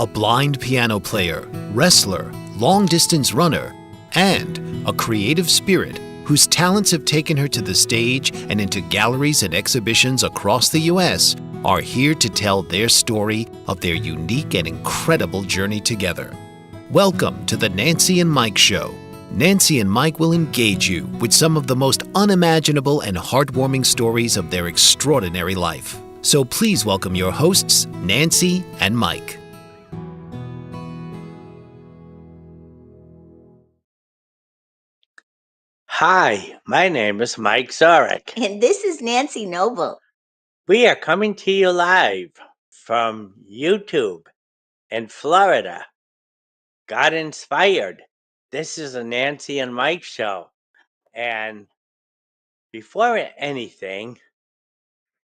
a blind piano player, wrestler, long-distance runner, and a creative spirit whose talents have taken her to the stage and into galleries and exhibitions across the U.S., are here to tell their story of their unique and incredible journey together. Welcome to the Nancy and Mike Show. Nancy and Mike will engage you with some of the most unimaginable and heartwarming stories of their extraordinary life. So please welcome your hosts, Nancy and Mike. Hi, my name is Mike Zorick. And this is Nancy Noble. We are coming to you live from YouTube in Florida. God inspired. This is a Nancy and Mike show. And before anything,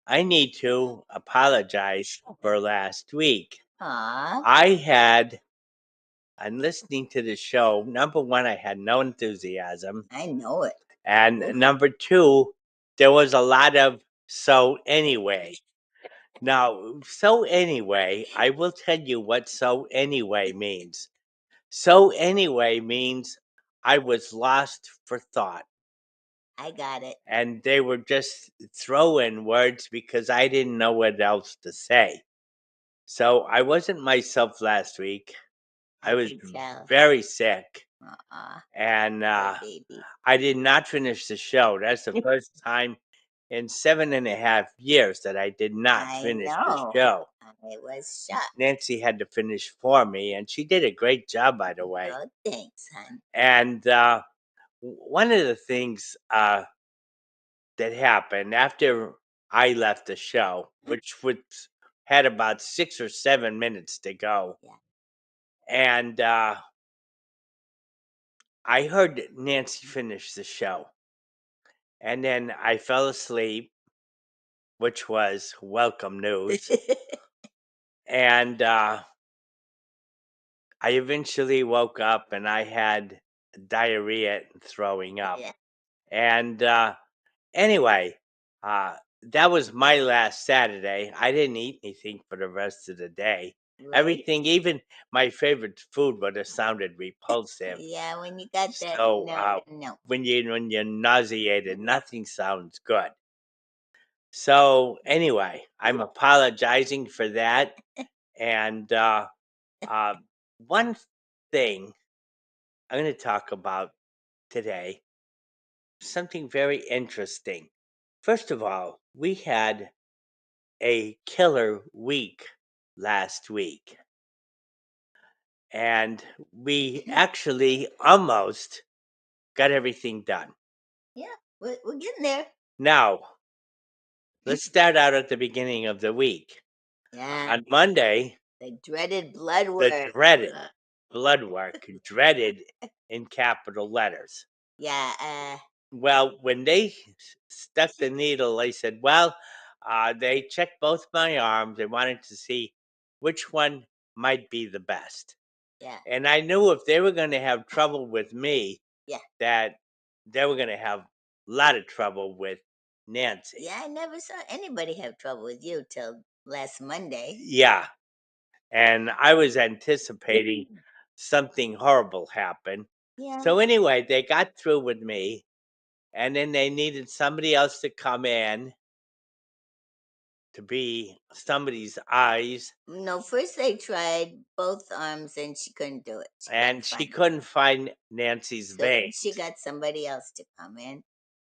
I need to apologize for last week. I'm listening to the show. Number one, I had no enthusiasm. I know it. And number two, there was a lot of so anyway. Now, so anyway, I will tell you what so anyway means. So anyway means I was lost for thought. I got it. And they were just throwing words because I didn't know what else to say. So I wasn't myself last week. I was very sick. And I did not finish the show. That's the first time in 7.5 years that I did not finish the show. I was shocked. Nancy had to finish for me, and she did a great job, by the way. Oh, thanks, hon. And one of the things that happened after I left the show, which had about 6 or 7 minutes to go, and I heard Nancy finish the show. And then I fell asleep, which was welcome news. And I eventually woke up and I had diarrhea and throwing up. Yeah. And anyway, that was my last Saturday. I didn't eat anything for the rest of the day. Right. Everything, even my favorite food, would have sounded repulsive. Yeah, when you got that, So no. when you're nauseated, nothing sounds good. So anyway, I'm apologizing for that. And one thing I'm going to talk about today, something very interesting. First of all, we had a killer week last week. And we actually almost got everything done. Yeah, we're getting there. Now, let's start out at the beginning of the week. Yeah. On Monday, the dreaded blood work. the dreaded blood work, dreaded in capital letters. Yeah. Well, when they stuck the needle, they said, well, they checked both my arms. They wanted to see which one might be the best. Yeah. And I knew if they were going to have trouble with me, Yeah. that they were going to have a lot of trouble with Nancy. Yeah, I never saw anybody have trouble with you till last Monday. Yeah. And I was anticipating something horrible happen. Yeah. So anyway, they got through with me, and then they needed somebody else to come in to be somebody's eyes. No, first they tried both arms and she couldn't do it. She couldn't find Nancy's vein. She got somebody else to come in.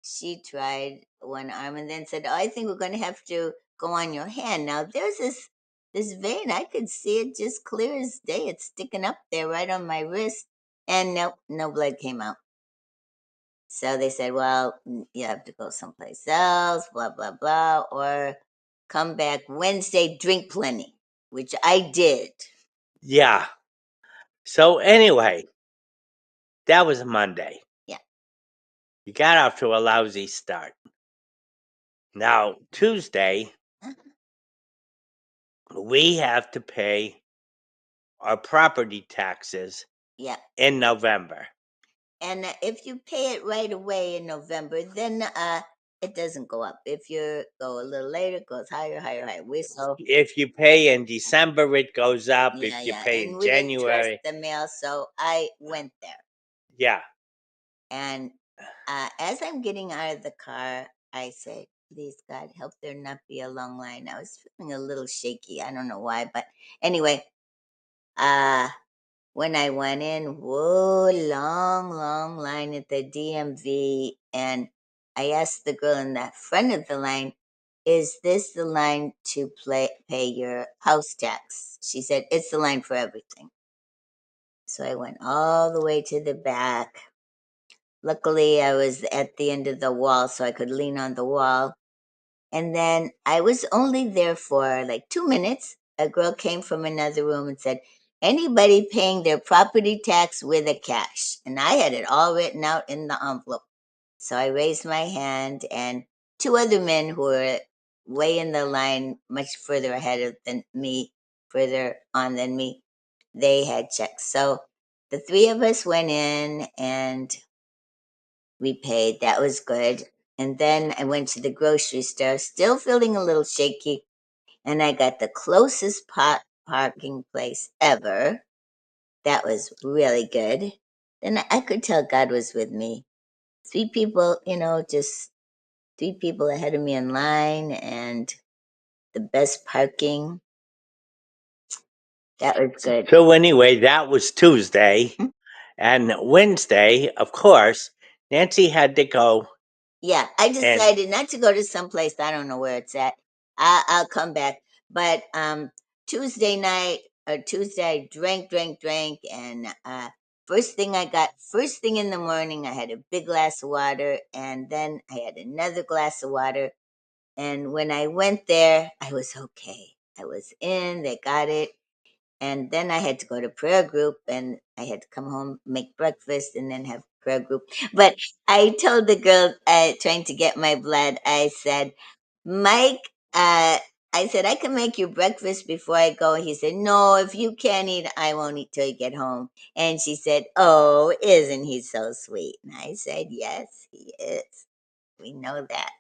She tried one arm and then said, oh, I think we're going to have to go on your hand. Now there's this vein. I could see it just clear as day. It's sticking up there right on my wrist. And no blood came out. So they said, well, you have to go someplace else, blah, blah, blah, or come back Wednesday, drink plenty, which I did. Yeah. So anyway, that was Monday. Yeah. You got off to a lousy start. Now, Tuesday, we have to pay our property taxes in November. And if you pay it right away in November, then it doesn't go up. If you go a little later, it goes higher, higher, higher. We're so If you pay in December, it goes up. yeah, If you yeah. pay And in we didn't trust January, the mail, so I went there. yeah. And as I'm getting out of the car, I said, please, God, help there not be a long line. I was feeling a little shaky. I don't know why, but anyway, when I went in, whoa, long, long line at the DMV. And I asked the girl in the front of the line, is this the line to pay your house tax? She said, it's the line for everything. So I went all the way to the back. Luckily, I was at the end of the wall, so I could lean on the wall. And then I was only there for like 2 minutes. A girl came from another room and said, anybody paying their property tax with a cash? And I had it all written out in the envelope. So I raised my hand, and two other men who were way in the line, much further than me, further on than me, they had checks. So the three of us went in and we paid. That was good. And then I went to the grocery store, still feeling a little shaky, and I got the closest parking place ever. That was really good. Then I could tell God was with me. Three people, just three people ahead of me in line, and the best parking. That was good. So anyway, that was Tuesday. Mhm. And Wednesday, of course, Nancy had to go. Yeah, I And decided not to go to some place. I don't know where it's at. I'll come back. But Tuesday night or Tuesday, I drank, and first thing in the morning, I had a big glass of water, and then I had another glass of water. And when I went there, I was okay. I was in. They got it. And then I had to go to prayer group, and I had to come home, make breakfast, and then have prayer group. But I told the girl trying to get my blood, I said, Mike, I said, I can make you breakfast before I go. He said, no, if you can't eat, I won't eat till you get home. And she said, oh, isn't he so sweet? And I said, yes, he is. We know that.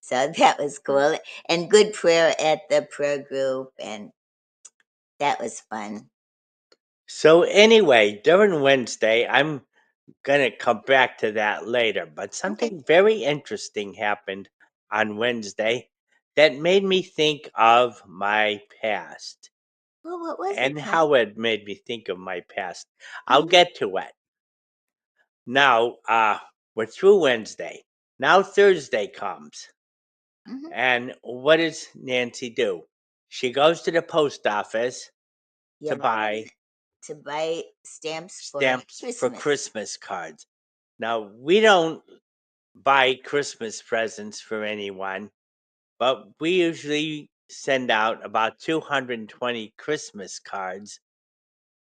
So that was cool. And good prayer at the prayer group. And that was fun. so anyway, during Wednesday, I'm going to come back to that later. But Okay. something very interesting happened on Wednesday that made me think of my past. Well, what was And it, Mike? how it made me think of my past. I'll get to it. Now, we're through Wednesday. Now Thursday comes. Mhm. And what does Nancy do? She goes to the post office Yeah, to buy to buy stamps for stamps for Christmas. Christmas cards. Now, we don't buy Christmas presents for anyone, but we usually send out about 220 Christmas cards.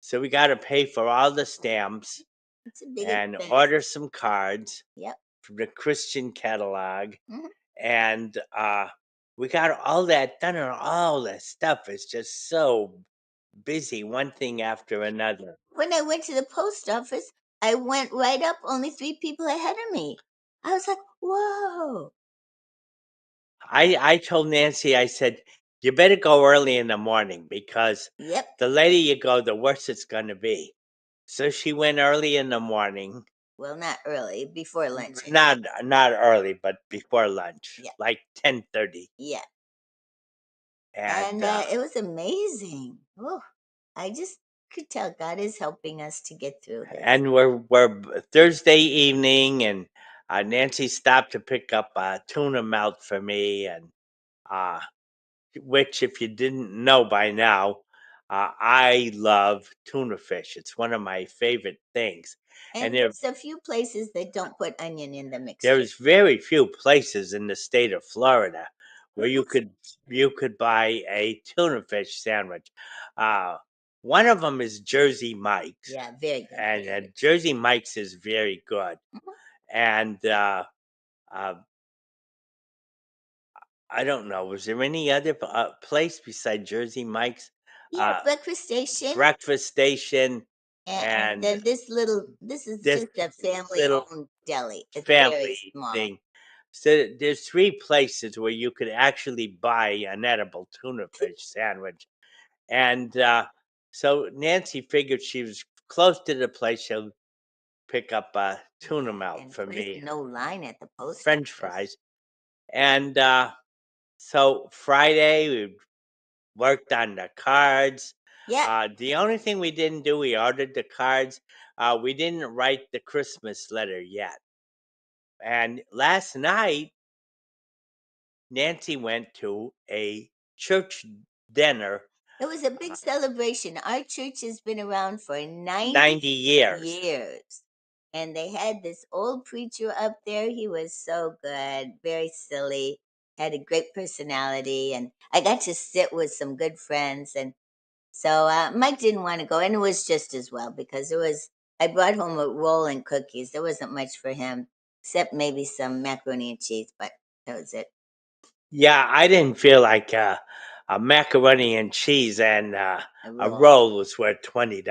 So we got to pay for all the stamps It's a big and expense. order some cards Yep. from the Christian catalog. Mhm. And we got all that done, and all that stuff is just so busy, one thing after another. When I went to the post office, I went right up, only three people ahead of me. I was like, whoa. I told Nancy, I said, you better go early in the morning because Yep. the later you go, the worse it's going to be. So she went early in the morning. Well, not early, before lunch. Not early, but before lunch, Yeah. like 10:30. Yeah. And And it was amazing. Oh, I just could tell God is helping us to get through this. and we're Thursday evening, and Nancy stopped to pick up tuna melt for me, and uh, which, if you didn't know by now, I love tuna fish. It's one of my favorite things. And there's a few places that don't put onion in the mixture. There's very few places in the state of Florida where you could buy a tuna fish sandwich. Uh, One of them is Jersey Mike's. Yeah, very good. And Jersey Mike's is very good. Mhm. And uh, I don't know. Was there any other place beside JerseyIke's? Yeah, breakfast station. Breakfast station, And and then this is this just a family little owned deli. It's very family small. thing. So there's 3 places where you could actually buy an edible tuna fish sandwich. And so Nancy figured she was close to the place. She'll pick up a tuna melt And for plus me, no line at the post French office. fries. And so Friday, we worked on the cards. Yeah. The only thing we didn't do, we ordered the cards. We didn't write the Christmas letter yet. And last night, Nancy went to a church dinner. It was a big celebration. Our church has been around for 90 years. years. And they had this old preacher up there. He was so good, very silly, had a great personality. And I got to sit with some good friends. And so Mike didn't want to go. And it was just as well because I brought home a roll and cookies. There wasn't much for him, except maybe some macaroni and cheese, but that was it. Yeah, I didn't feel like a macaroni and cheese and a roll. roll was worth $20.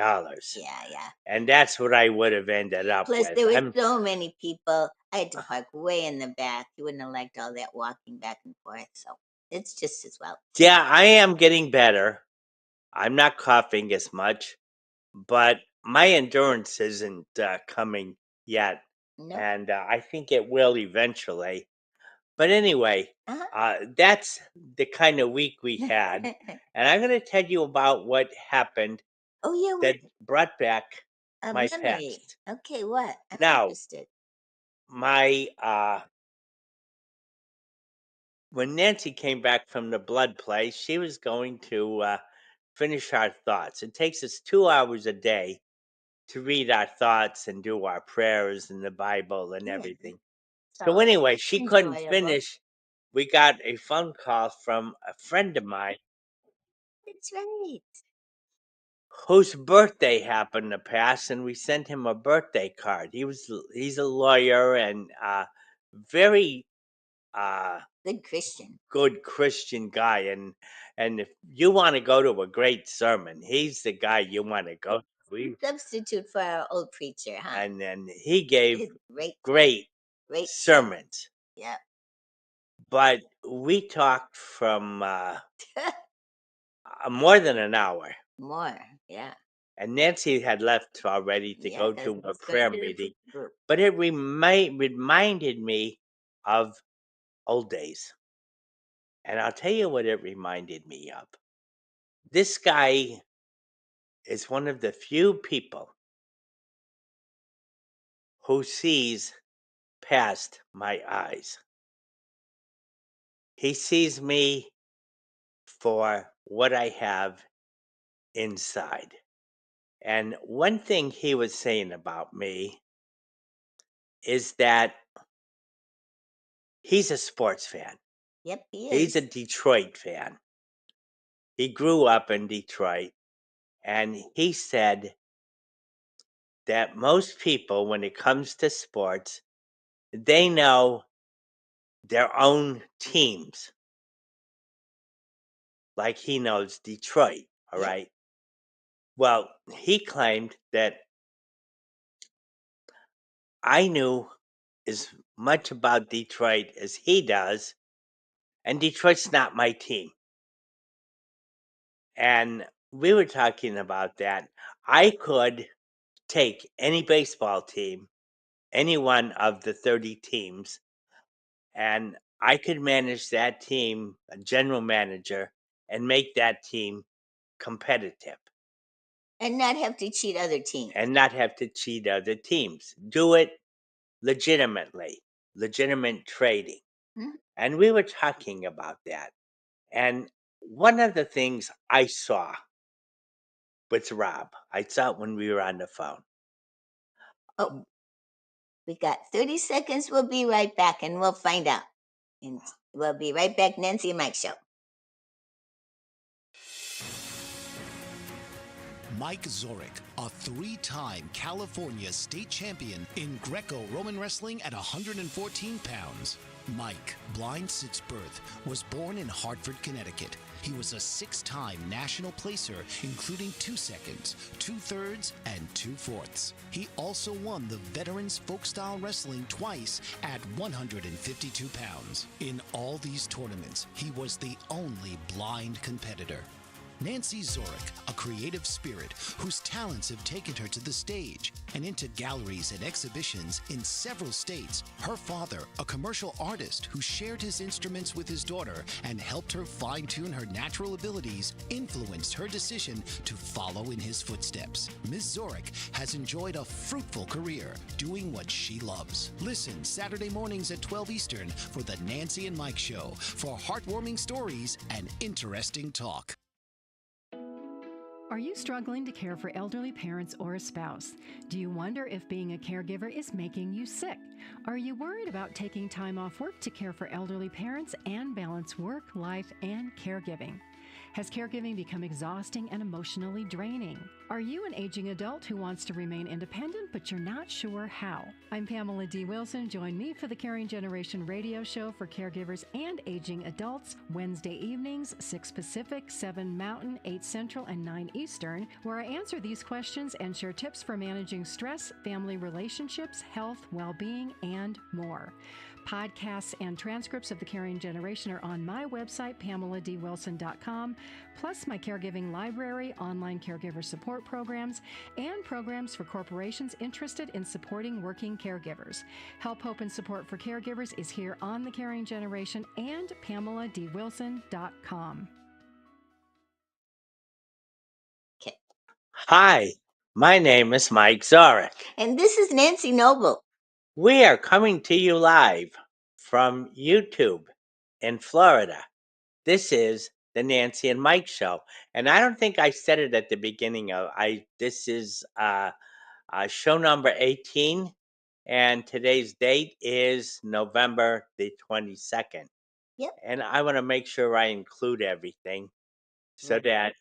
Yeah. And that's what I would have ended up Plus, with. there were so many people. I had to park way in the back. You wouldn't have liked all that walking back and forth. So it's just as well. Yeah, I am getting better. I'm not coughing as much, but my endurance isn't coming yet. Nope. And I think it will eventually. But anyway, that's the kind of week we had. And I'm going to tell you about what happened Oh, yeah. that brought back my memory. past. Okay, what? I'm Now, interested. my when Nancy came back from the blood place, she was going to finish our thoughts. It takes us 2 hours a day to read our thoughts and do our prayers and the Bible and everything. So anyway, she couldn't finish. We got a phone call from a friend of mine. That's right. Whose birthday happened to pass, and we sent him a birthday card. He's a lawyer and very good Christian guy, and if you want to go to a great sermon, he's the guy you want to go to. Substitute for our old preacher, huh? And then he gave great sermons. Yeah. But we talked from more than an hour. More, yeah. And Nancy had left already to go to a prayer meeting. But it reminded me of old days. And I'll tell you what it reminded me of. This guy is one of the few people who sees past my eyes. He sees me for what I have inside. And one thing he was saying about me is that he's a sports fan. Yep, he is. He's a Detroit fan. He grew up in Detroit, and he said that most people, when it comes to sports, they know their own teams. Like he knows Detroit, all right? Well, he claimed that I knew as much about Detroit as he does, and Detroit's not my team. And we were talking about that. I could take any baseball team, any one of the 30 teams, and I could manage that team, a general manager, and make that team competitive. And not have to cheat other teams. And not have to cheat other teams. Do it legitimately, legitimate trading. Hmm? And we were talking about that. And one of the things I saw with Rob, I saw it when we were on the phone. Oh, we got 30 seconds. We'll be right back and we'll find out. And we'll be right back, Nancy and Mike Show. Mike Zorick, a 3-time California state champion in Greco-Roman wrestling at 114 pounds. Mike, blind since birth, was born in Hartford, Connecticut. He was a 6-time national placer, including 2 seconds, 2/3, and 2/4. He also won the Veterans Folk-Style Wrestling twice at 152 pounds. In all these tournaments, he was the only blind competitor. Nancy Zorick, a creative spirit whose talents have taken her to the stage and into galleries and exhibitions in several states. Her father, a commercial artist who shared his instruments with his daughter and helped her fine-tune her natural abilities, influenced her decision to follow in his footsteps. Ms. Zorick has enjoyed a fruitful career doing what she loves. Listen Saturday mornings at 12 Eastern for the Nancy and Mike Show for heartwarming stories and interesting talk. Are you struggling to care for elderly parents or a spouse? Do you wonder if being a caregiver is making you sick? Are you worried about taking time off work to care for elderly parents and balance work, life, and caregiving? Has caregiving become exhausting and emotionally draining? Are you an aging adult who wants to remain independent, but you're not sure how? I'm Pamela D. Wilson. Join me for the Caring Generation radio show for caregivers and aging adults, Wednesday evenings, 6 Pacific, 7 Mountain, 8 Central, and 9 Eastern, where I answer these questions and share tips for managing stress, family relationships, health, well-being, and more. Podcasts and transcripts of The Caring Generation are on my website, PamelaDWilson.com, plus my caregiving library, online caregiver support programs, and programs for corporations interested in supporting working caregivers. Help, hope, and support for caregivers is here on The Caring Generation and PamelaDWilson.com. Okay. Hi, my name is Mike Zorick. And this is Nancy Noble. We are coming to you live from YouTube in Florida. This is the Nancy and Mike Show, and I don't think I said it at the beginning of this is show number 18, and today's date is November the 22nd. Yep. And I want to make sure I include everything so that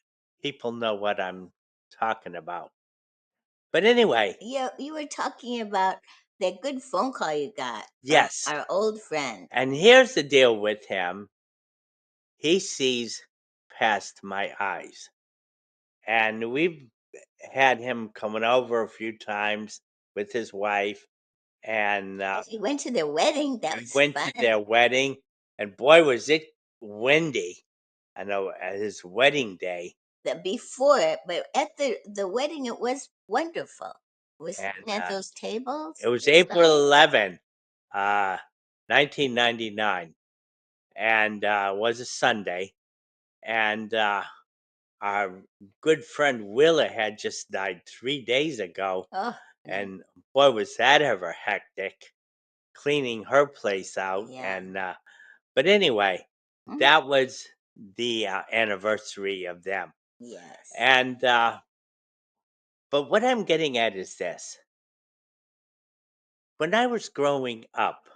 people know what I'm talking about. But anyway, Yeah, you were talking about that good phone call you got from yes. our old friend. And here's the deal with him. He sees past my eyes. And we've had him coming over a few times with his wife. And He went to their wedding. That we was went fun. to their wedding. And boy, was it windy. I know at his wedding day. Before, but at the wedding, it was wonderful. Was And sitting at those tables. it was and stuff. April 11, 1999. And was a Sunday. And our good friend Willa had just died 3 days ago. Oh, yeah. And boy, was that ever hectic, cleaning her place out. Yeah. And but anyway, Mhm. that was the anniversary of them. Yes. And but what I'm getting at is this. When I was growing up,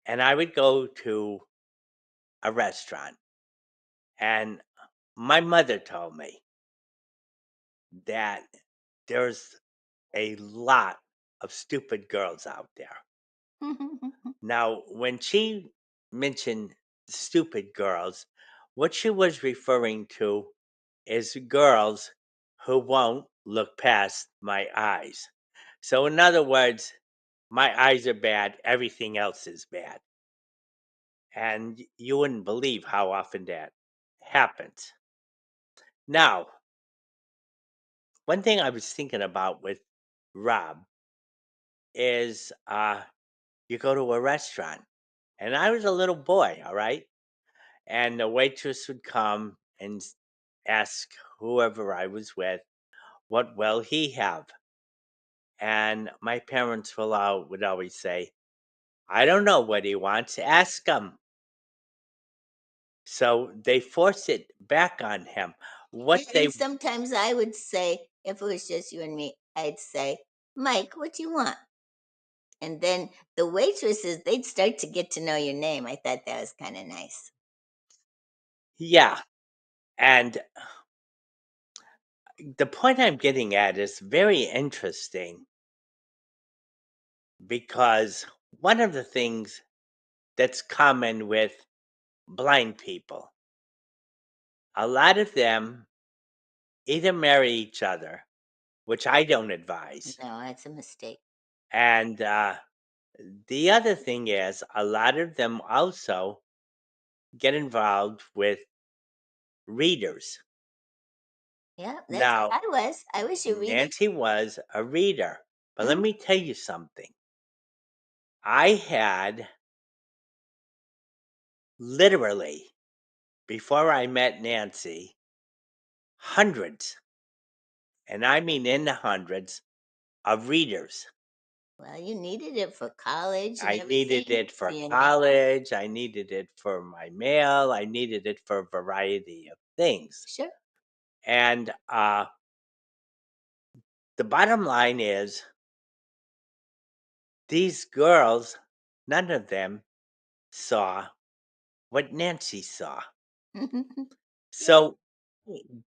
and I would go to a restaurant, and my mother told me that there's a lot of stupid girls out there. Now, when she mentioned stupid girls, what she was referring to is girls who won't look past my eyes. So, in other words, my eyes are bad, everything else is bad. And you wouldn't believe how often that happens. Now, one thing I was thinking about with Rob is you go to a restaurant, and I was a little boy, all right? And the waitress would come and ask whoever I was with, what will he have? And my parents would always say, I don't know what he wants, ask him. So they force it back on him. And sometimes I would say, if it was just you and me, I'd say, Mike, what do you want? And then the waitresses, they'd start to get to know your name. I thought that was kind of nice. Yeah. And the point I'm getting at is very interesting because one of the things that's common with blind people, a lot of them either marry each other, which I don't advise. No, that's a mistake. And the other thing is, a lot of them also get involved with readers. Yeah, that's Now, what I was. I was your reader. Nancy was a reader, but let Mhm. me tell you something. I had literally, before I met Nancy, hundreds, and I mean in the hundreds, of readers. Well, you needed it for college and I needed everything. it for You know? college, I needed it for my mail, I needed it for a variety of things. Sure. And the bottom line is, these girls, none of them saw what Nancy saw. So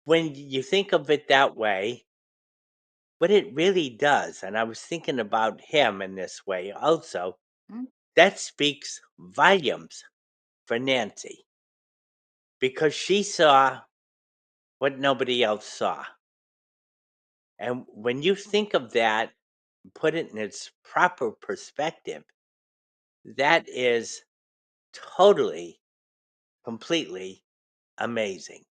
when you think of it that way, what it really does, and I was thinking about him in this way also, Mm. that speaks volumes for Nancy because she saw what nobody else saw. And when you think of that, put it in its proper perspective, that is totally, completely amazing.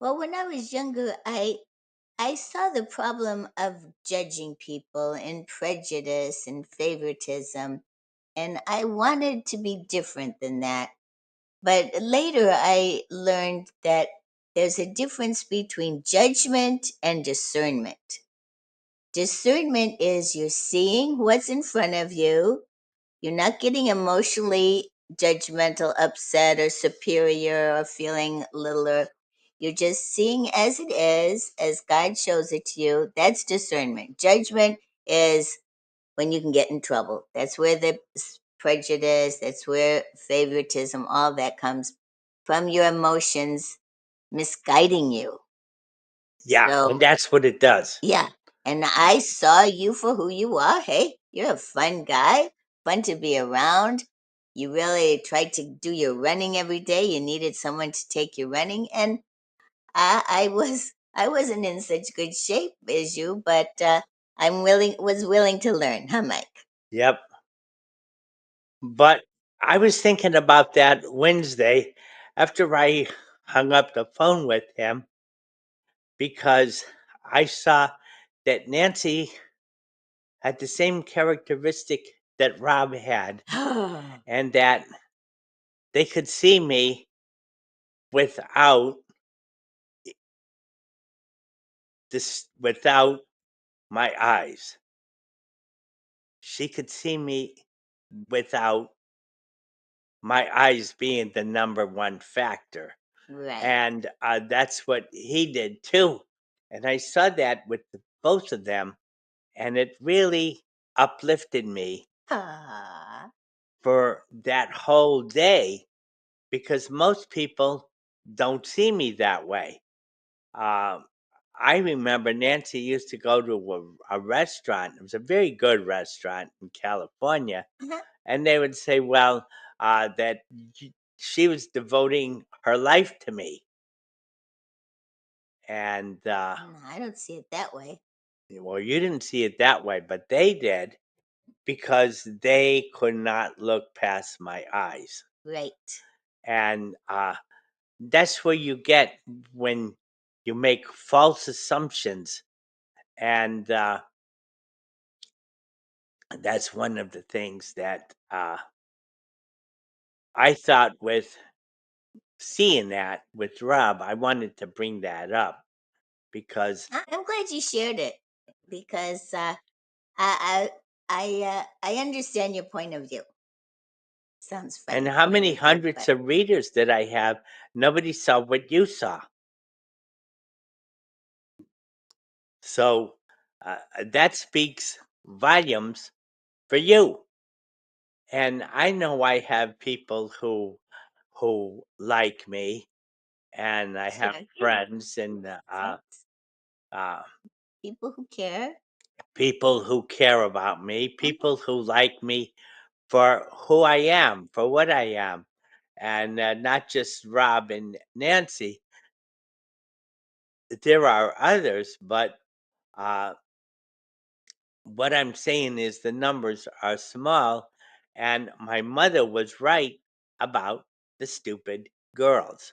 Well, when I was younger, I saw the problem of judging people and prejudice and favoritism, and I wanted to be different than that. But later I learned that there's a difference between judgment and discernment. Discernment is you're seeing what's in front of you, you're not getting emotionally judgmental, upset, or superior, or feeling littler. You're just seeing as it is, as God shows it to you. That's discernment. Judgment is when you can get in trouble. That's where the prejudice, that's where favoritism, all that comes from your emotions misguiding you. Yeah, and So, that's what it does. yeah. And I saw you for who you are. Hey, you're a fun guy, fun to be around. You really tried to do your running every day. You needed someone to take you running. And I wasn't in such good shape as you, but was willing to learn, huh, Mike? Yep. But I was thinking about that Wednesday after I hung up the phone with him because I saw that Nancy had the same characteristic that Rob had, and that they could see me without without my eyes. She could see me without my eyes being the number one factor. Right. And that's what he did too. And I saw that with both of them, and it really uplifted me Ah, for that whole day because most people don't see me that way. Um, I remember Nancy used to go to a restaurant. It was a very good restaurant in California, uh-huh. and they would say, "Well, that she was devoting her life to me," and No, I don't see it that way. well, you didn't see it that way, but they did because they could not look past my eyes, Right. and that's where you get when you make false assumptions, and that's one of the things that I thought with seeing that with Rob, I wanted to bring that up because, I'm glad you shared it because I I understand your point of view. Sounds and funny, how point many of view, hundreds but of readers did I have? Nobody saw what you saw. So that speaks volumes for you. And I know I have people who like me, and I have sure, yeah, friends, and friends, uh, people who care. people who care about me, people who like me for who I am, for what I am, and not just Rob and Nancy. There are others, but what I'm saying is the numbers are small, and my mother was right about the stupid girls.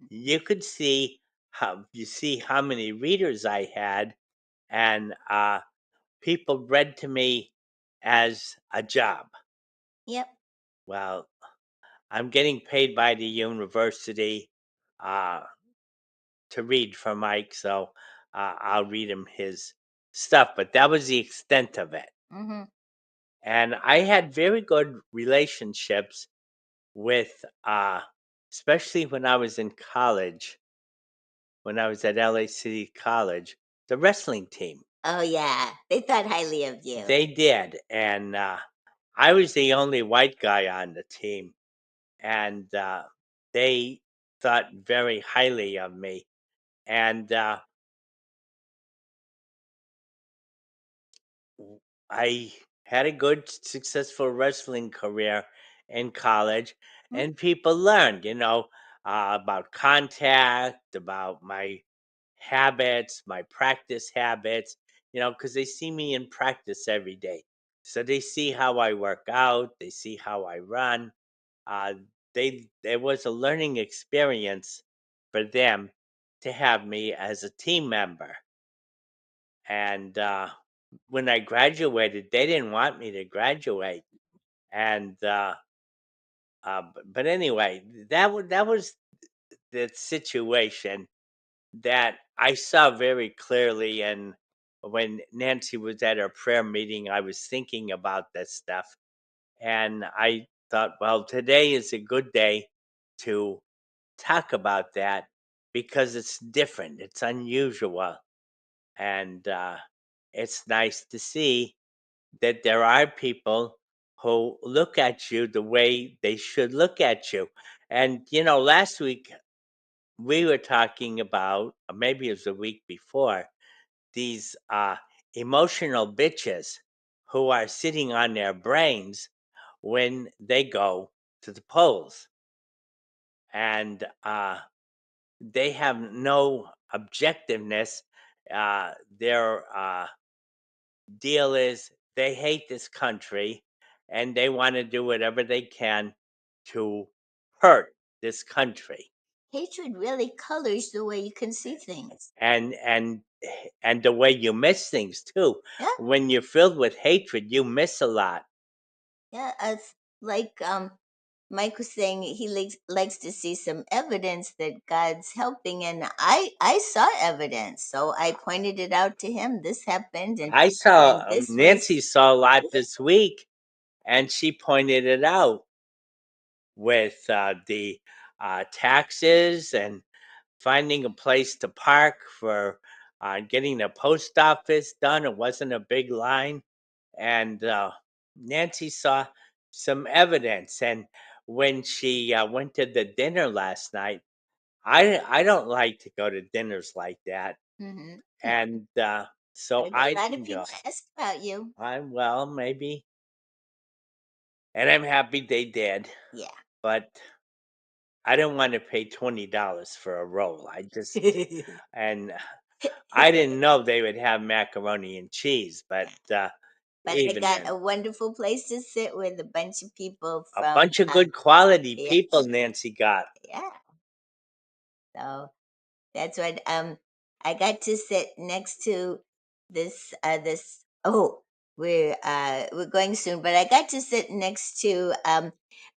You could see how many readers I had, and people read to me as a job. Yep. Well, I'm getting paid by the university uh, to read for Mike, so I'll read him his stuff. But that was the extent of it. Mm-hmm. And I had very good relationships with, especially when I was in college, when I was at LA City College, the wrestling team. Oh yeah, they thought highly of you. They did, and I was the only white guy on the team, and they thought very highly of me. And I had a good, successful wrestling career in college, and people learned, about contact, about my habits, my practice habits, because they see me in practice every day. So they see how I work out, they see how I run. Uh, there was a learning experience for them to have me as a team member. And when I graduated, they didn't want me to graduate. And but anyway, that was the situation that I saw very clearly. And when Nancy was at her prayer meeting, I was thinking about this stuff, and I thought, well, today is a good day to talk about that because it's different, it's unusual, and it's nice to see that there are people who look at you the way they should look at you. And last week we were talking about, or maybe it was the week before, these emotional bitches who are sitting on their brains when they go to the polls. And they have no objectiveness. Their deal is they hate this country and they want to do whatever they can to hurt this country. Hatred really colors the way you can see things. And the way you miss things too. Yeah. When you're filled with hatred, you miss a lot. Yeah, like Mike was saying, he likes to see some evidence that God's helping, and I saw evidence, so I pointed it out to him. This happened, and I saw this Nancy was saw a lot this week, and she pointed it out with the taxes and finding a place to park for getting the post office done. It wasn't a big line. And Nancy saw some evidence. And when she went to the dinner last night, I don't like to go to dinners like that. Mm-hmm. And so A I lot of didn't go. people asked about you. Well, maybe. And I'm happy they did. Yeah. But I didn't want to pay $20 for a roll. And I didn't know they would have macaroni and cheese, but But I even got then, a wonderful place to sit with a bunch of people a from bunch of good quality yeah, people Nancy got. yeah. So that's what I got to sit next to this we're going soon, but I got to sit next to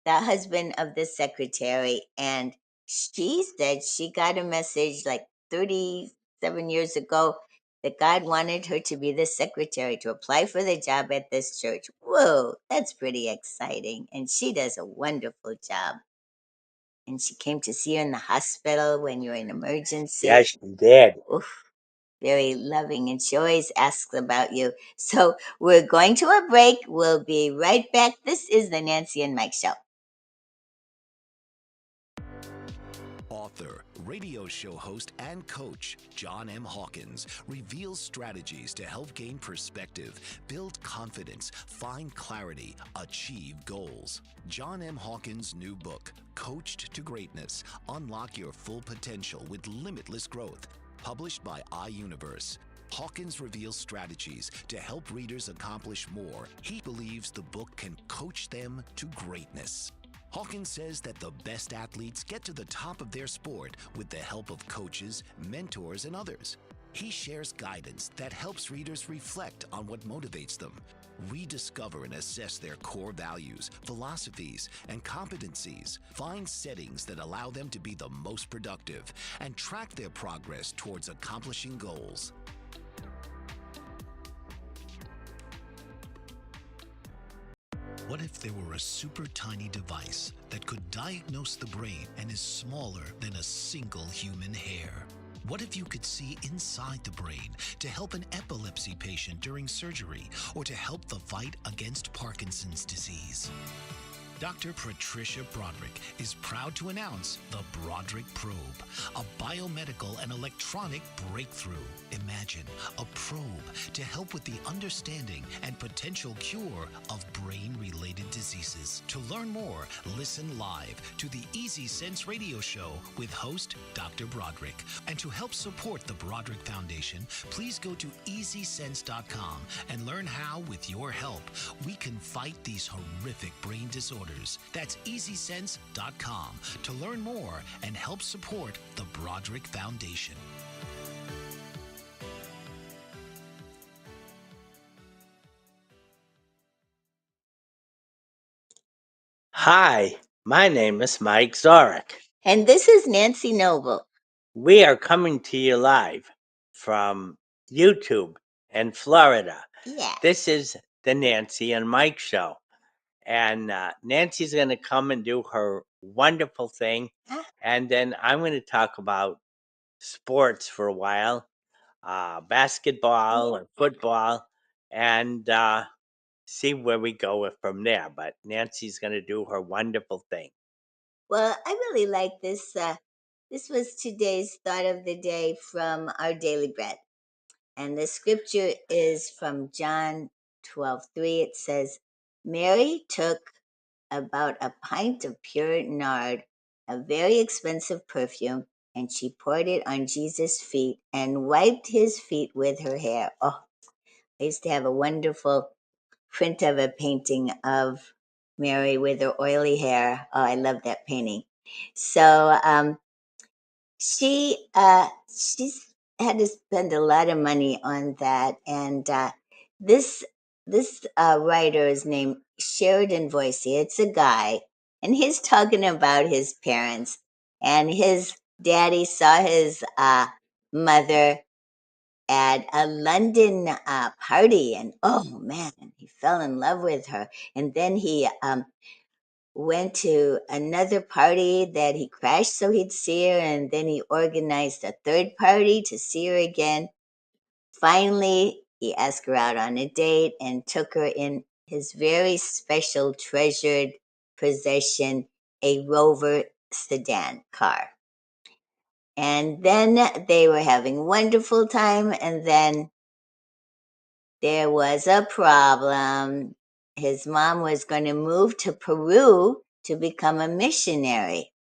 the husband of the secretary, and she said she got a message like 37 years ago that God wanted her to be the secretary to apply for the job at this church. Whoa, that's pretty exciting. And she does a wonderful job. And she came to see you in the hospital when you were in emergency. Yeah, she did. Oof, very loving, and she always asks about you. So we're going to a break. We'll be right back. This is the Nancy and Mike Show. Author, radio show host, and coach John M. Hawkins reveals strategies to help gain perspective, build confidence, find clarity, achieve goals. John M. Hawkins' new book, Coached to Greatness: Unlock Your Full Potential with Limitless Growth, published by iUniverse. Hawkins reveals strategies to help readers accomplish more. He believes the book can coach them to greatness. Hawkins says that the best athletes get to the top of their sport with the help of coaches, mentors, and others. He shares guidance that helps readers reflect on what motivates them, rediscover and assess their core values, philosophies, and competencies, find settings that allow them to be the most productive, and track their progress towards accomplishing goals. What if there were a super tiny device that could diagnose the brain and is smaller than a single human hair? What if you could see inside the brain to help an epilepsy patient during surgery or to help the fight against Parkinson's disease? Dr. Patricia Broderick is proud to announce the Broderick Probe, a biomedical and electronic breakthrough. Imagine a probe to help with the understanding and potential cure of brain-related diseases. To learn more, listen live to the Easy Sense radio show with host Dr. Broderick. And to help support the Broderick Foundation, please go to EasySense.com and learn how, with your help, we can fight these horrific brain disorders. That's EasySense.com to learn more and help support the Broderick Foundation. Hi, my name is Mike Zorick. And this is Nancy Noble. We are coming to you live from YouTube in Florida. Yeah. This is the Nancy and Mike Show. And Nancy's going to come and do her wonderful thing. And then I'm going to talk about sports for a while, basketball or football, and see where we go from there. But Nancy's going to do her wonderful thing. Well, I really like this. This was today's thought of the day from our daily bread. And the scripture is from John 12:3. It says, Mary took about a pint of pure nard, a very expensive perfume, and she poured it on Jesus' feet and wiped his feet with her hair. Oh, I used to have a wonderful print of a painting of Mary with her oily hair. Oh, I love that painting. So she's had to spend a lot of money on that, and this writer is named Sheridan Voisey. It's a guy, and he's talking about his parents, and his daddy saw his mother at a London party, and oh man, he fell in love with her, and then he went to another party that he crashed so he'd see her, and then he organized a third party to see her again. Finally, he asked her out on a date and took her in his very special, treasured possession, a Rover sedan car. And then they were having wonderful time, and then there was a problem. His mom was going to move to Peru to become a missionary.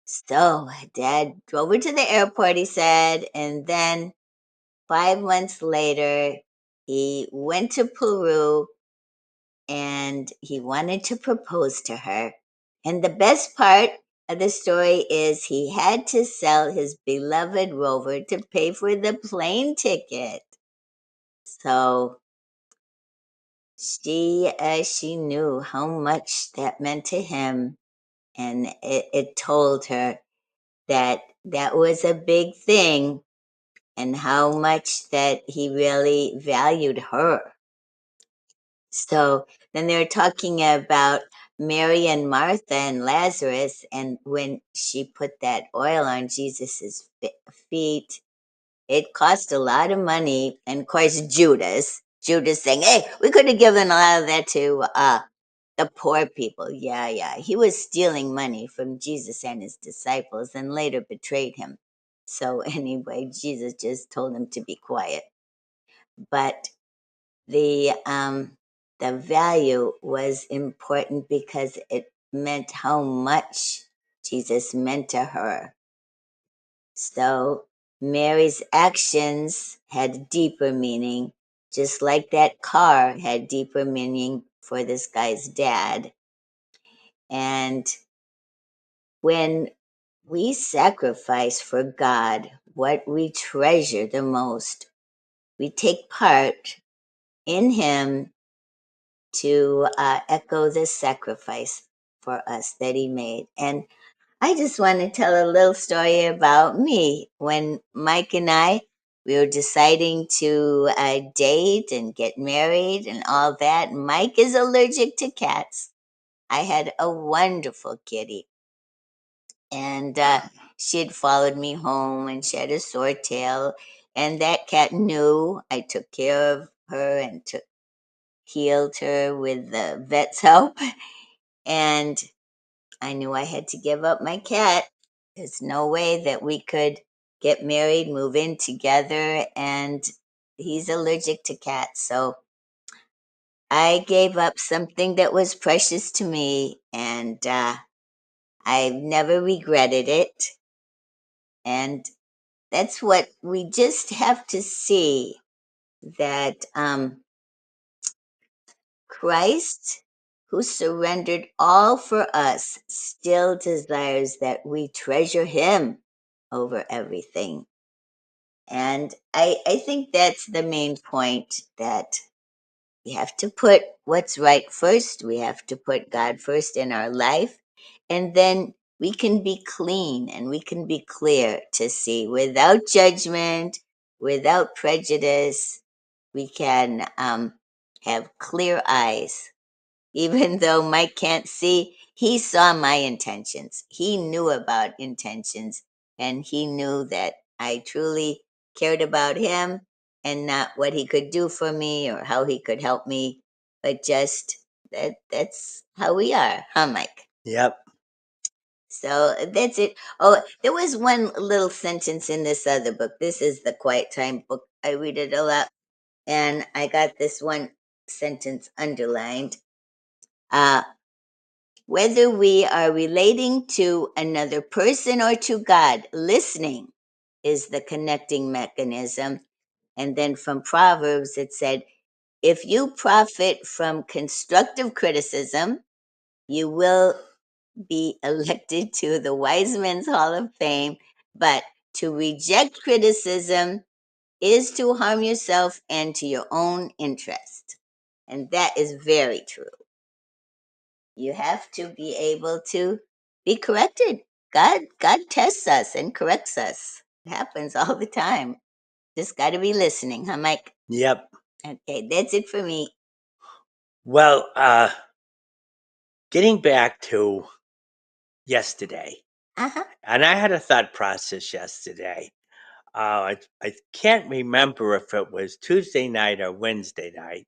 So Dad drove her to the airport, he said, and then 5 months later, he went to Peru and he wanted to propose to her. And the best part of the story is he had to sell his beloved Rover to pay for the plane ticket. So she knew how much that meant to him, and it told her that that was a big thing and how much that he really valued her. So then they're talking about Mary and Martha and Lazarus, and when she put that oil on Jesus's feet, it cost a lot of money. And of course, Judas saying, hey, we could have given a lot of that to The poor people. Yeah. He was stealing money from Jesus and his disciples and later betrayed him. So anyway, Jesus just told him to be quiet. But the value was important because it meant how much Jesus meant to her. So Mary's actions had deeper meaning, just like that car had deeper meaning for this guy's dad. And when we sacrifice for God what we treasure the most, we take part in Him to echo the sacrifice for us that He made. And I just want to tell a little story about me. When Mike and we were deciding to date and get married and all that. Mike is allergic to cats. I had a wonderful kitty. And she had followed me home and she had a sore tail. And that cat knew I took care of her and healed her with the vet's help. And I knew I had to give up my cat. There's no way that we could get married, move in together, and he's allergic to cats. So I gave up something that was precious to me, and I've never regretted it. And that's what we just have to see, that Christ, who surrendered all for us, still desires that we treasure him over everything. And I think that's the main point, that we have to put what's right first. We have to put God first in our life. And then we can be clean and we can be clear to see without judgment, without prejudice. We can have clear eyes. Even though Mike can't see, he saw my intentions. He knew about intentions, and he knew that I truly cared about him and not what he could do for me or how he could help me, but just that's how we are, huh, Mike? Yep. So that's it. Oh, there was one little sentence in this other book. This is the Quiet Time book. I read it a lot, and I got this one sentence underlined. Whether we are relating to another person or to God, listening is the connecting mechanism. And then from Proverbs, it said, if you profit from constructive criticism, you will be elected to the Wise Men's Hall of Fame. But to reject criticism is to harm yourself and to your own interest. And that is very true. You have to be able to be corrected. God tests us and corrects us. It happens all the time. Just got to be listening, huh, Mike? Yep. Okay, that's it for me. Well, getting back to yesterday, and I had a thought process yesterday. I can't remember if it was Tuesday night or Wednesday night.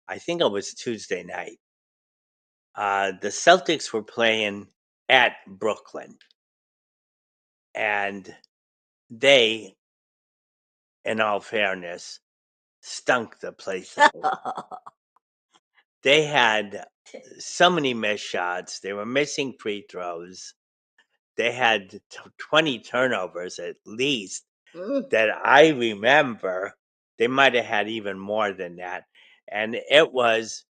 I think it was Tuesday night. The Celtics were playing at Brooklyn, and they, in all fairness, stunk the place out. They had so many missed shots. They were missing free throws. They had 20 turnovers at least that I remember. They might have had even more than that. And it was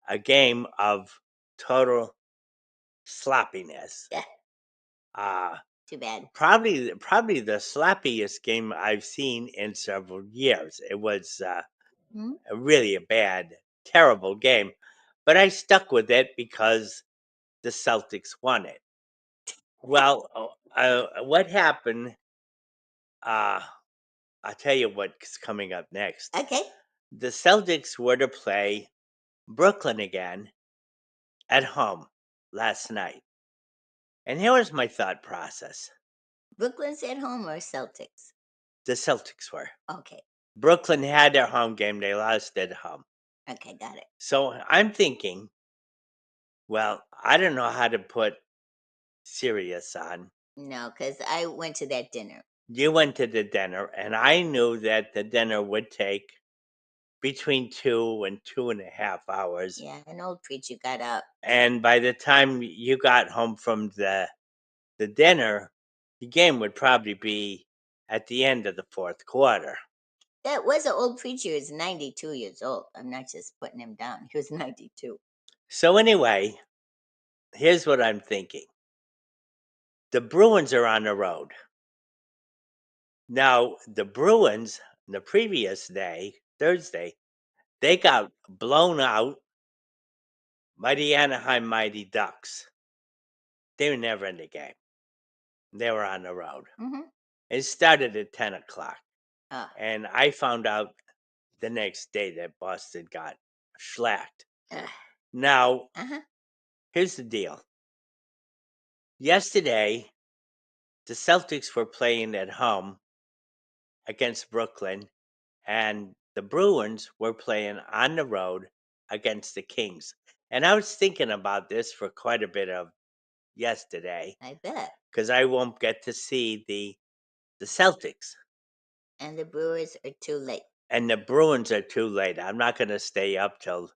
a game of total sloppiness. Yeah. Too bad. Probably the sloppiest game I've seen in several years. It was really a bad, terrible game. But I stuck with it because the Celtics won it. Well, what happened? I'll tell you what's coming up next. Okay. The Celtics were to play Brooklyn again at home last night. And here was my thought process. Brooklyn's at home or Celtics? The Celtics were. Okay. Brooklyn had their home game. They lost at home. Okay, got it. So I'm thinking, Well, I don't know how to put Sirius on. No, because I went to that dinner. You went to the dinner, and I knew that the dinner would take between 2 and 2.5 hours. Yeah, an old preacher got up. And by the time you got home from the dinner, the game would probably be at the end of the fourth quarter. That was an old preacher. He was 92 years old. I'm not just putting him down. He was 92. So anyway, here's what I'm thinking. The Bruins are on the road. Now, the Bruins, the previous day, Thursday, they got blown out by the Anaheim Mighty Ducks. They were never in the game. They were on the road. Mm-hmm. It started at 10 o'clock. Ah. And I found out the next day that Boston got shellacked. Now, here's the deal. Yesterday, the Celtics were playing at home against Brooklyn, and the Bruins were playing on the road against the Kings. And I was thinking about this for quite a bit of yesterday. I bet. Because I won't get to see the Celtics. And the Brewers are too late. And the Bruins are too late. I'm not going to stay up till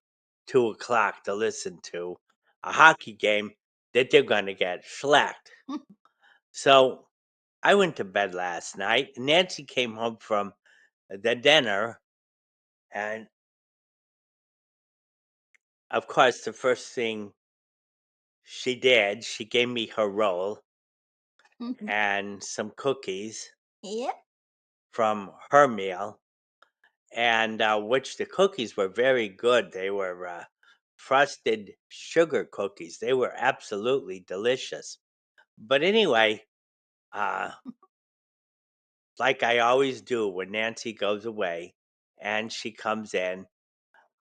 2 o'clock to listen to a hockey game that they're going to get shellacked. So I went to bed last night. Nancy came home from the dinner, and of course, the first thing she did, she gave me her roll and some cookies from her meal, and which the cookies were very good. They were frosted sugar cookies. They were absolutely delicious. But anyway, like I always do when Nancy goes away and she comes in,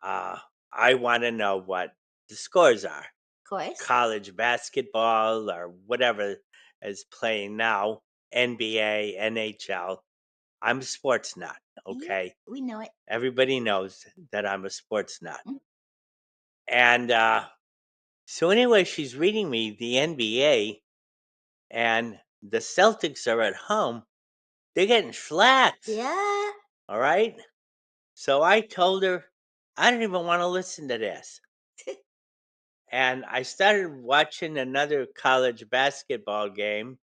I want to know what the scores are. Of course. College basketball or whatever is playing now, NBA, NHL. I'm a sports nut, okay? Yeah, we know it. Everybody knows that I'm a sports nut. And so anyway, she's reading me the NBA, and the Celtics are at home. They're getting shellacked. Yeah. All right? So I told her, I don't even want to listen to this. And I started watching another college basketball game,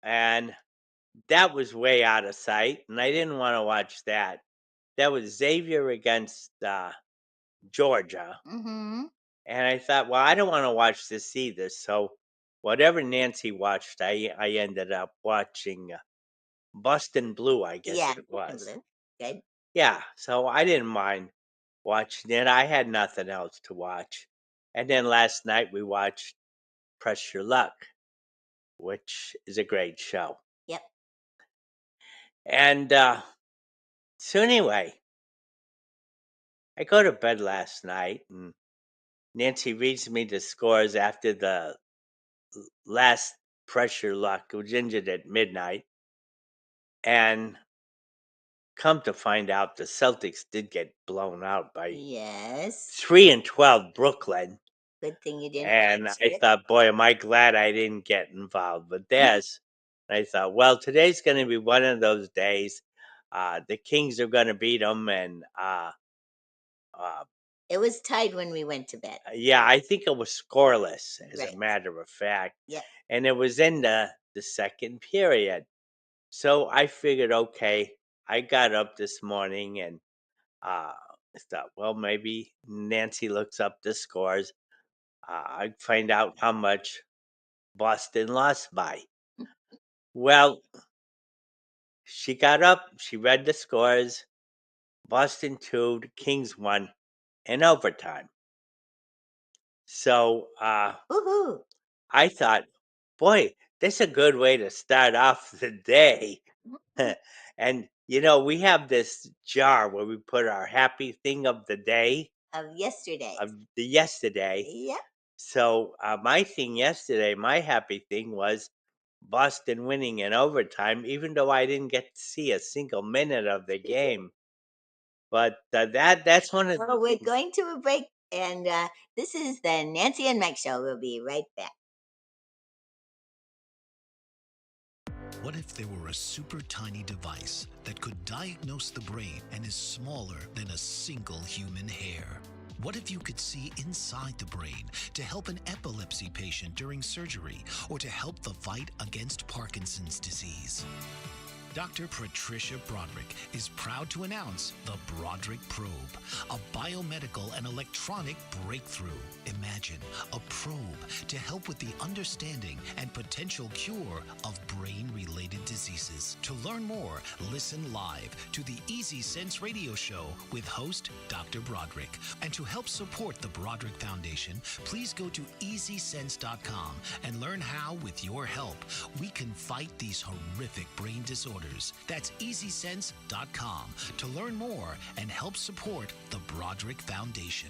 and that was way out of sight, and I didn't want to watch that. That was Xavier against Georgia. And I thought, well, I don't want to watch this either. So whatever Nancy watched, I ended up watching Boston Blue, I guess it was. Blue. Good. Yeah, so I didn't mind watching it. I had nothing else to watch. And then last night we watched Press Your Luck, which is a great show. Yep. And so anyway, I go to bed last night, and Nancy reads me the scores after the last Press Your Luck, which ended at midnight. And come to find out, the Celtics did get blown out by 3-12 Brooklyn. Good thing you didn't. And I thought, boy, am I glad I didn't get involved with this. I thought, well, today's going to be one of those days. The Kings are going to beat them, and it was tied when we went to bed. Yeah, I think it was scoreless, as a matter of fact. Yeah. And it was in the second period. So I figured, okay, I got up this morning and I thought, well, maybe Nancy looks up the scores. I'd find out how much Boston lost by. Well, she got up, she read the scores. Boston 2, the Kings 1 in overtime. So I thought, boy, that's a good way to start off the day. And, you know, we have this jar where we put our happy thing of the day. Of yesterday. Of the yesterday. Yep. So my thing yesterday, my happy thing was Boston winning in overtime, even though I didn't get to see a single minute of the game. But that's one of the we're going to a break. And this is the Nancy and Mike Show. We'll be right back. What if there were a super tiny device that could diagnose the brain and is smaller than a single human hair? What if you could see inside the brain to help an epilepsy patient during surgery or to help the fight against Parkinson's disease? Dr. Patricia Broderick is proud to announce the Broderick Probe, a biomedical and electronic breakthrough. Imagine a probe to help with the understanding and potential cure of brain-related diseases. To learn more, listen live to the Easy Sense radio show with host Dr. Broderick. And to help support the Broderick Foundation, please go to EasySense.com and learn how, with your help, we can fight these horrific brain disorders. That's EasySense.com to learn more and help support the Broderick Foundation.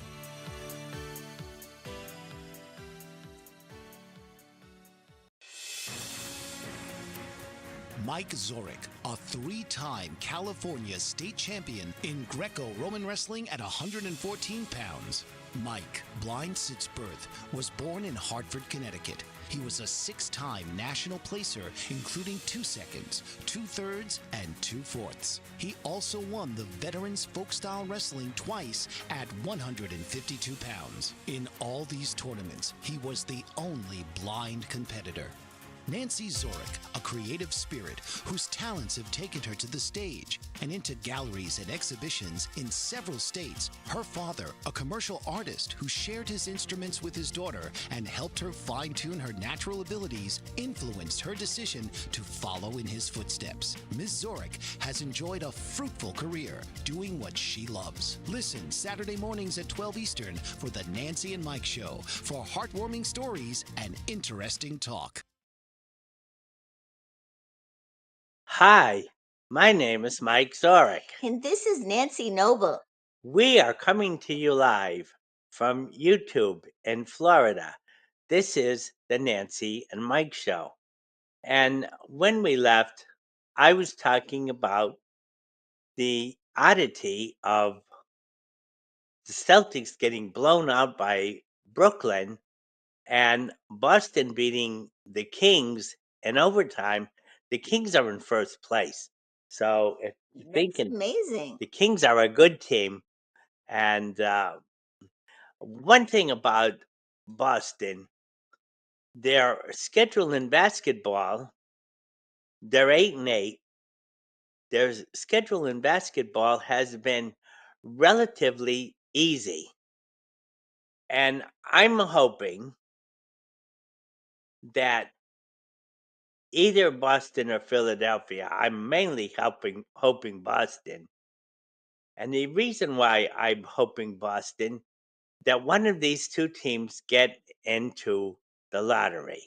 Mike Zorick, a three-time California state champion in Greco-Roman wrestling at 114 pounds. Mike, blind since birth, was born in Hartford, Connecticut. He was a six-time national placer, including 2 seconds, 2/3, and 2/4. He also won the Veterans Folk-Style Wrestling twice at 152 pounds. In all these tournaments, he was the only blind competitor. Nancy Zorick, a creative spirit whose talents have taken her to the stage and into galleries and exhibitions in several states. Her father, a commercial artist who shared his instruments with his daughter and helped her fine-tune her natural abilities, influenced her decision to follow in his footsteps. Ms. Zorick has enjoyed a fruitful career doing what she loves. Listen Saturday mornings at 12 Eastern for the Nancy and Mike Show for heartwarming stories and interesting talk. Hi, my name is Mike Zorick. And this is Nancy Noble. We are coming to you live from YouTube in Florida. This is the Nancy and Mike Show. And when we left, I was talking about the oddity of the Celtics getting blown out by Brooklyn and Boston beating the Kings in overtime. The Kings are in first place. So if you're thinking, amazing. The Kings are a good team. And one thing about Boston, their schedule in basketball, they're 8-8. Their schedule in basketball has been relatively easy. And I'm hoping that either Boston or Philadelphia, I'm mainly hoping Boston. And the reason why I'm hoping Boston, that one of these two teams get into the lottery.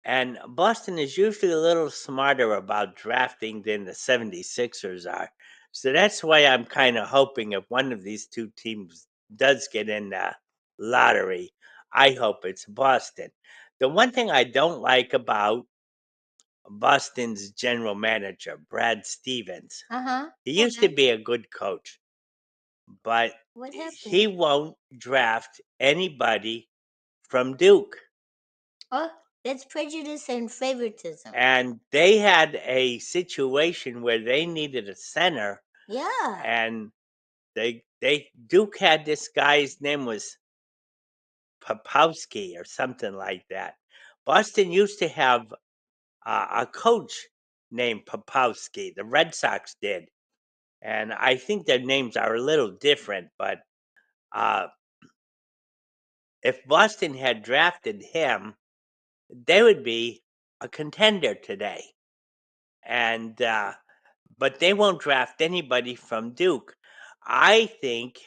And Boston is usually a little smarter about drafting than the 76ers are. So that's why I'm kind of hoping if one of these two teams does get in the lottery, I hope it's Boston. The one thing I don't like about Boston's general manager, Brad Stevens, he used to be a good coach, but What happened? he won't draft anybody from Duke. Oh, that's prejudice and favoritism. And they had a situation where they needed a center. Yeah. And Duke had this guy's name was Popowski or something like that. Boston used to have a coach named Popowski. The Red Sox did. And I think their names are a little different, but if Boston had drafted him, they would be a contender today. And but they won't draft anybody from Duke. I think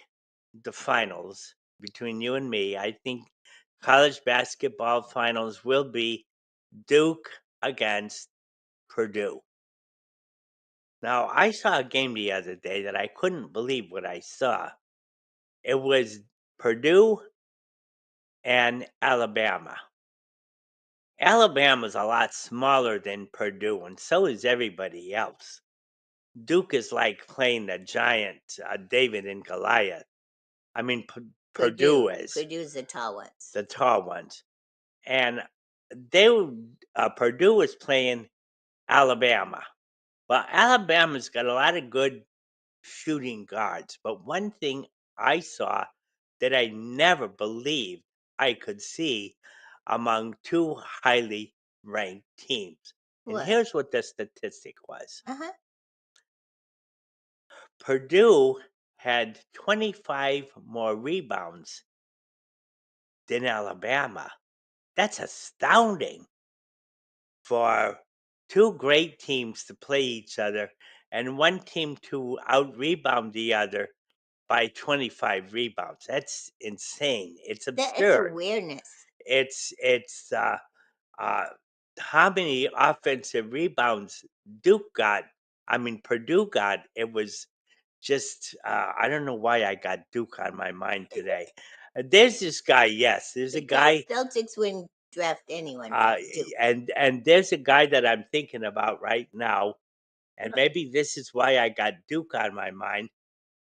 the finals between you and me, I think college basketball finals will be Duke against Purdue. Now, I saw a game the other day that I couldn't believe what I saw. It was Purdue and Alabama. Alabama's a lot smaller than Purdue, and so is everybody else. Duke is like playing the giant David and Goliath. I mean, Purdue is. Purdue's the tall ones. The tall ones. And Purdue was playing Alabama. Well, Alabama's got a lot of good shooting guards, but one thing I saw that I never believed I could see among two highly ranked teams. And What? here's what the statistic was. Uh-huh. Purdue had 25 more rebounds than Alabama. That's astounding for two great teams to play each other and one team to out-rebound the other by 25 rebounds. That's insane. It's It's absurd. awareness. It's how many offensive rebounds Purdue got. It was just I don't know why I got Duke on my mind today. There's this guy. Yes, there's a guy. Celtics wouldn't draft anyone from Duke. And there's a guy that I'm thinking about right now, and maybe this is why I got Duke on my mind.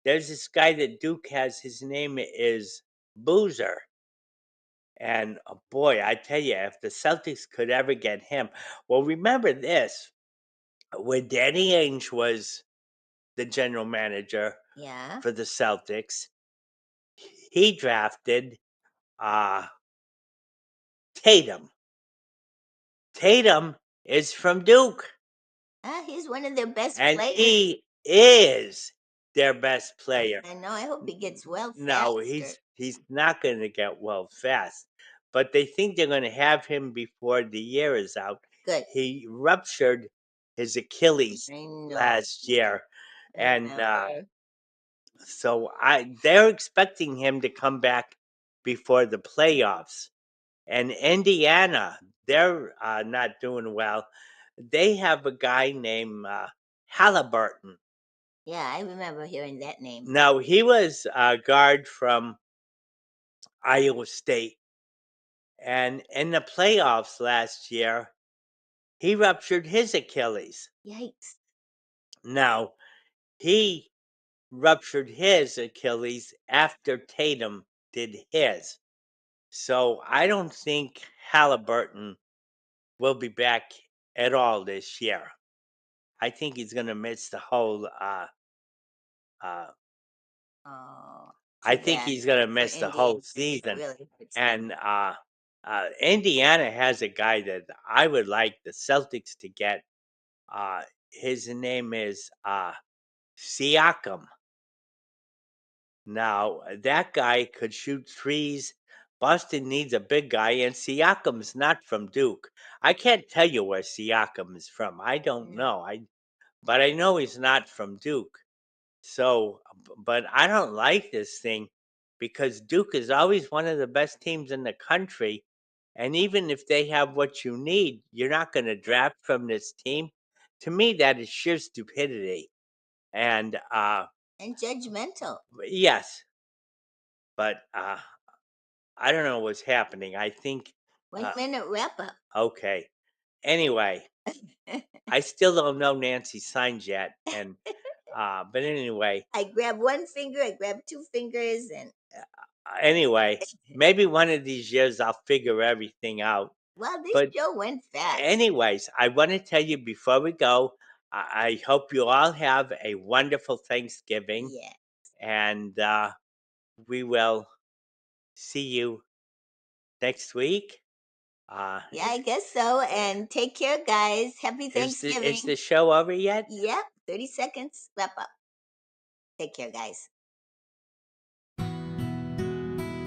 There's this guy that Duke has. His name is Boozer. And boy, I tell you, if the Celtics could ever get him, well, remember this: when Danny Ainge was the general manager Yeah. for the Celtics, he drafted Tatum. Tatum is from Duke. He's one of their best And players. he is their best player. I know. I hope he gets well fast. No, he's not going to get well fast. But they think they're going to have him before the year is out. Good. He ruptured his Achilles last year. And so they're expecting him to come back before the playoffs. And Indiana, they're not doing well. They have a guy named Halliburton. Yeah, I remember hearing that name. Now, he was a guard from Iowa State. And in the playoffs last year, he ruptured his Achilles. Yikes. Now, he ruptured his Achilles after Tatum did his. So I don't think Halliburton will be back at all this year. I think he's going to miss the whole I think he's going to miss the whole season. Really, and Indiana has a guy that I would like the Celtics to get. His name is Siakam. Now, that guy could shoot threes. Boston needs a big guy, and Siakam's not from Duke. I can't tell you where Siakam is from. I don't know. But I know he's not from Duke. So, but I don't like this thing because Duke is always one of the best teams in the country. And even if they have what you need, you're not going to draft from this team. To me, that is sheer stupidity. And judgmental. Yes. But I don't know what's happening. I think 1 minute wrap up. Okay. Anyway, I still don't know Nancy's signs yet, and but anyway. I grab one finger. I grab two fingers, and anyway, maybe one of these years I'll figure everything out. Well, this show went fast. Anyways, I want to tell you before we go, I hope you all have a wonderful Thanksgiving. Yes. And we will see you next week. Yeah, I guess so. And take care, guys. Happy Thanksgiving. Is the show over yet? Yep. 30 seconds. Wrap up. Take care, guys.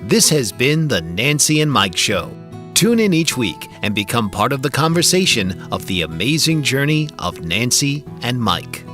This has been the Nancy and Mike Show. Tune in each week and become part of the conversation of the amazing journey of Nancy and Mike.